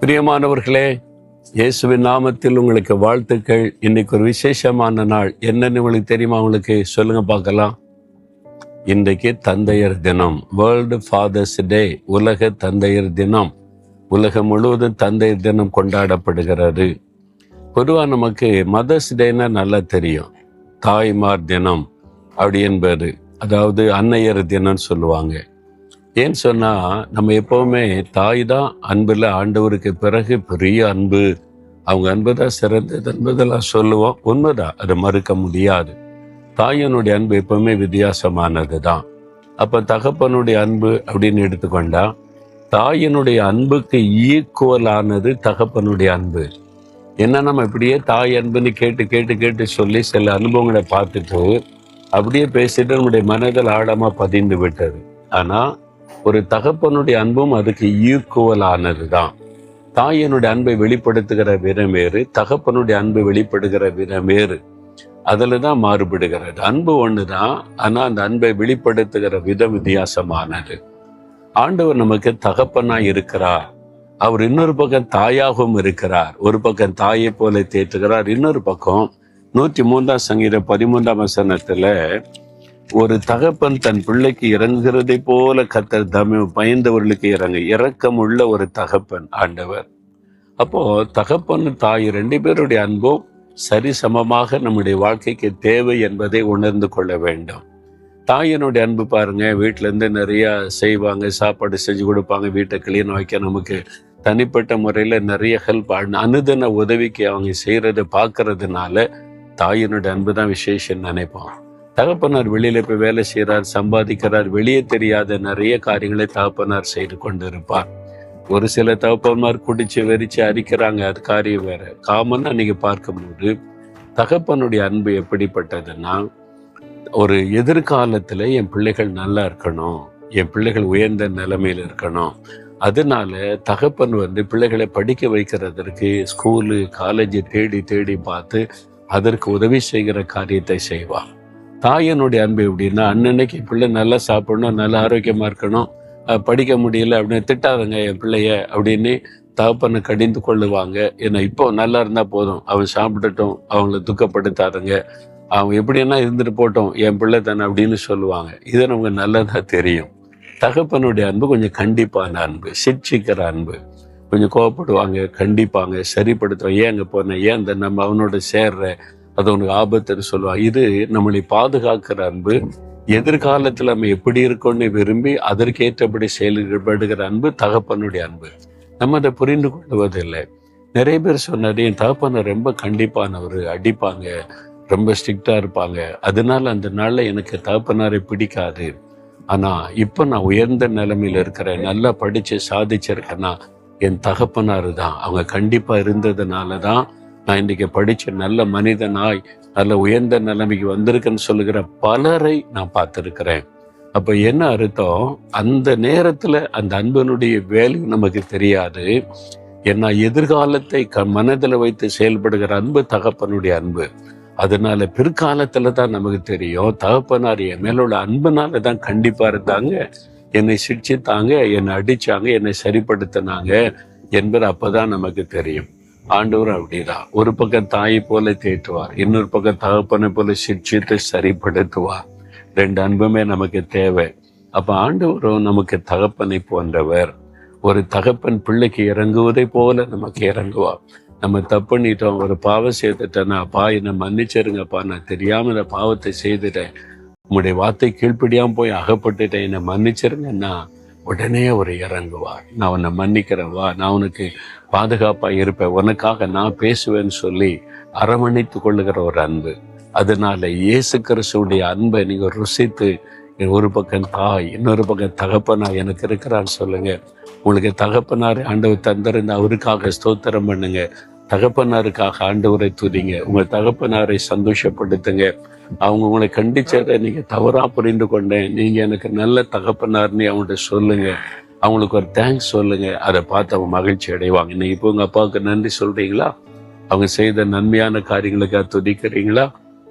பிரியமானவர்களே, இயேசுவின் நாமத்தில் உங்களுக்கு வாழ்த்துக்கள். இன்னைக்கு ஒரு விசேஷமான நாள். என்னன்னு உங்களுக்கு தெரியுமா? உங்களுக்கு சொல்லுங்க பார்க்கலாம். இன்றைக்கு தந்தையர் தினம், வேர்ல்டு ஃபாதர்ஸ் டே, உலக தந்தையர் தினம். உலகம் முழுவதும் தந்தையர் தினம் கொண்டாடப்படுகிறது. பொதுவாக நமக்கு மதர்ஸ் டேன்னா நல்லா தெரியும். தாய்மார் தினம் அப்படி என்பது, அதாவது அன்னையர் தினம்னு சொல்லுவாங்க. ஏன்னு சொன்னா, நம்ம எப்பவுமே தாய் தான் அன்புல ஆண்டவருக்கு பிறகு பெரிய அன்பு, அவங்க அன்பு தான் சிறந்தது என்பதெல்லாம் சொல்லுவோம். உண்மைதான், அதை மறுக்க முடியாது. தாயினுடைய அன்பு எப்பவுமே வித்தியாசமானது தான். அப்ப தகப்பனுடைய அன்பு அப்படின்னு எடுத்துக்கொண்டா, தாயினுடைய அன்புக்கு ஈக்குவலானது தகப்பனுடைய அன்பு. என்ன, நம்ம இப்படியே தாய் அன்புன்னு கேட்டு கேட்டு கேட்டு சொல்லி சில அனுபவங்களை பார்த்துட்டு அப்படியே பேசிட்டு நம்முடைய மனதில் ஆழமா பதிந்து விட்டது. ஆனா ஒரு தகப்பனுடைய அன்பும் அதுக்கு ஈக்குவலானது தான். தாயினுடைய அன்பை வெளிப்படுத்துகிற விதம் வேறு, தகப்பனுடைய அன்பு வெளிப்படுகிற விதம் வேறு. அதுல தான் மாறுபடுகிறது. அன்பு ஒண்ணுதான், ஆனா அந்த அன்பை வெளிப்படுத்துகிற விதம் வித்தியாசமானது. ஆண்டவர் நமக்கு தகப்பனா இருக்கிறார். அவர் இன்னொரு பக்கம் தாயாகவும் இருக்கிறார். ஒரு பக்கம் தாயை போல தேற்றுகிறார், இன்னொரு பக்கம் 103 சங்கீதம் 13 ஒரு தகப்பன் தன் பிள்ளைக்கு இறங்குகிறதை போல கர்த்தர் பயந்தவர்களுக்கு இரக்கம் உள்ள ஒரு தகப்பன் ஆண்டவர். அப்போ தகப்பன் தாய் 2 பேருடைய அன்பும் சரிசமமாக நம்முடைய வாழ்க்கைக்கு தேவை என்பதை உணர்ந்து கொள்ள வேண்டும். தாயினுடைய அன்பு பாருங்க, வீட்டுல இருந்து நிறைய செய்வாங்க, சாப்பாடு செஞ்சு கொடுப்பாங்க, வீட்டை கிளீன் வைக்க, நமக்கு தனிப்பட்ட முறையில நிறைய ஹெல்ப், அனுதின உதவிக்கு அவங்க செய்யறதை பார்க்கறதுனால தாயினுடைய அன்பு தான் விசேஷம் நினைப்போம். தகப்பனார் வெளியில போய் வேலை செய்யறார், சம்பாதிக்கிறார், வெளியே தெரியாத நிறைய காரியங்களை தகப்பனார் செய்து கொண்டு இருப்பார். ஒரு சில தகப்பன்மார் குடிச்சு வெறிச்சு அரிக்கிறாங்க, அது காரியம் வேற. காமனா நீங்க பார்க்கும்போது தகப்பனுடைய அன்பு எப்படிப்பட்டதுன்னா, ஒரு எதிர்காலத்துல என் பிள்ளைகள் நல்லா இருக்கணும், என் பிள்ளைகள் உயர்ந்த நிலைமையில இருக்கணும், அதனால தகப்பன் பிள்ளைகளை படிக்க வைக்கிறதற்கு ஸ்கூலு காலேஜ் தேடி தேடி பார்த்து அதற்கு உதவி செய்கிற காரியத்தை செய்வார். தாயனுடைய அன்பு எப்படின்னா, அன்னன்னைக்கு பிள்ளை நல்லா சாப்பிடணும், நல்லா ஆரோக்கியமா இருக்கணும், படிக்க முடியல அப்படின்னு திட்டாதங்க என் பிள்ளைய அப்படின்னு தகப்பனை கடிந்து கொள்ளுவாங்க. ஏன்னா இப்போ நல்லா இருந்தா போதும், அவன் சாப்பிட்டுட்டும், அவங்கள துக்கப்படுத்தாதங்க, அவங்க எப்படின்னா இருந்துட்டு போட்டோம், என் பிள்ளை தானே அப்படின்னு சொல்லுவாங்க. இது நமக்கு நல்லதா தெரியும். தகப்பனுடைய அன்பு கொஞ்சம் கண்டிப்பான அன்பு, சிட்சிக்கிற அன்பு. கொஞ்சம் கோவப்படுவாங்க, கண்டிப்பாங்க, சரிப்படுத்துவாங்க. ஏன் அங்கே போன, ஏன் இந்த நம்ம அவனோட சேர்ற, அது உனக்கு ஆபத்துன்னு சொல்லுவாங்க. இது நம்மளை பாதுகாக்கிற அன்பு. எதிர்காலத்தில் நம்ம எப்படி இருக்கோன்னு விரும்பி அதற்கேற்றபடி செயல்படுகிற அன்பு தகப்பனுடைய அன்பு. நம்ம அதை புரிந்து கொள்வதில்லை. நிறைய பேர் சொன்னாரு, என் தகப்பனை ரொம்ப கண்டிப்பானவர், அடிப்பாங்க, ரொம்ப ஸ்ட்ரிக்டா இருப்பாங்க, அதனால அந்த நாள்ல எனக்கு தகப்பனாரை பிடிக்காது. ஆனா இப்ப நான் உயர்ந்த நிலைமையில இருக்கிறேன், நல்லா படிச்சு சாதிச்சிருக்கேன்னா என் தகப்பனாரு தான். அவங்க கண்டிப்பா இருந்ததுனாலதான் நான் இன்னைக்கு படிச்ச நல்ல மனிதனாய் நல்ல உயர்ந்த நிலைமைக்கு வந்திருக்கேன்னு சொல்லுகிற பலரை நான் பார்த்திருக்கிறேன். அப்ப என்ன அர்த்தம், அந்த நேரத்துல அந்த அன்பனுடைய வேல்யூ நமக்கு தெரியாது. ஏன்னா எதிர்காலத்தை மனதில் வைத்து செயல்படுகிற அன்பு தகப்பனுடைய அன்பு. அதனால பிற்காலத்துல தான் நமக்கு தெரியும், தகப்பனார் என் மேலோட அன்புனால தான் கண்டிப்பா இருந்தாங்க, என்னை சிக்ஷித்தாங்க, என்னை அடிச்சாங்க, என்னை சரிப்படுத்தினாங்க என்பது அப்பதான் நமக்கு தெரியும். ஆண்டவர் அப்படிதான். ஒரு பக்கம் தாயை போல தேற்றுவார், இன்னொரு பக்கம் தகப்பனை போல சிக்ஷித்து சரிப்படுத்துவார். 2 அன்புமே நமக்கு தேவை. அப்ப ஆண்டவரும் நமக்கு தகப்பனை போன்றவர். ஒரு தகப்பன் பிள்ளைக்கு இறங்குவதை போல நமக்கு இறங்குவார். நம்ம தப்பு பண்ணிட்டோம், ஒரு பாவம் செய்துட்டேன்னா, அப்பா என்னை மன்னிச்சிருங்கப்பா, நான் தெரியாம இந்த பாவத்தை செய்துட்டேன், உங்களுடைய வார்த்தை கீழ்ப்படியாம போய் அகப்பட்டுட்டேன், என்னை மன்னிச்சிருங்கன்னா உடனே அவர் இறங்குவார். நான் உன்னை மன்னிக்கிறேன், வா, நான் உனக்கு பாதுகாப்பா இருப்பேன், உனக்காக நான் பேசுவேன்னு சொல்லி அரவணைத்து கொள்ளுகிற ஒரு அன்பு. அதனால இயேசு கிறிஸ்துவுடைய அன்பை நீங்க ருசித்து, ஒரு பக்கம் தாய், இன்னொரு பக்கம் தகப்பனா எனக்கு இருக்கிறான்னு சொல்லுங்க. உங்களுக்கு தகப்பனார் ஆண்டவர் தந்திருந்த அவருக்காக ஸ்தோத்திரம் பண்ணுங்க. தகப்பனாருக்காக ஆண்டவரை துதிங்க. உங்க தகப்பனாரை சந்தோஷப்படுத்துங்க. அவங்க உங்களை கண்டிச்சதை நீங்க தவறா புரிந்து கொண்டேன், நீங்க எனக்கு நல்ல தகப்பனார்னு அவங்கள்ட்ட சொல்லுங்க. அவங்களுக்கு ஒரு தேங்க்ஸ் சொல்லுங்க. அதை பார்த்து அவங்க மகிழ்ச்சி அடைவாங்க. இன்னைக்கு இப்போ உங்க அப்பாவுக்கு நன்றி சொல்றீங்களா? அவங்க செய்த நன்மையான காரியங்களுக்காக துதிக்கிறீங்களா?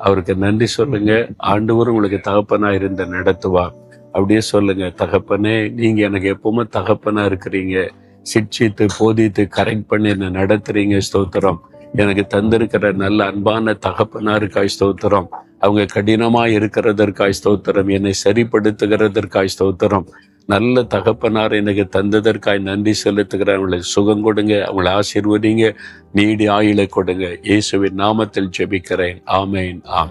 அவருக்கு நன்றி சொல்லுங்க. ஆண்டவரும் உங்களுக்கு தகப்பனா இருந்து நடத்துவார். அப்படியே சொல்லுங்க, தகப்பனே நீங்க எனக்கு எப்பவுமே தகப்பனா இருக்கிறீங்க, சிட்சித்து போதித்து கரெக்ட் பண்ணி என்னை நடத்துறீங்க, ஸ்தோத்திரம். எனக்கு தந்திருக்கிற நல்ல அன்பான தகப்பனாருக்காய் ஸ்தோத்திரம். அவங்க கடினமா இருக்கிறதற்காய் ஸ்தோத்திரம். என்னை சரிப்படுத்துகிறதற்காய் ஸ்தோத்திரம். நல்ல தகப்பனார் எனக்கு தந்ததற்காய் நன்றி செலுத்துகிறேன். அவங்களை சுகம் கொடுங்க, அவங்களை ஆசீர்வதிங்க, நீடி ஆயுளை கொடுங்க. இயேசுவின் நாமத்தில் ஜெபிக்கிறேன். ஆமேன், ஆமென்.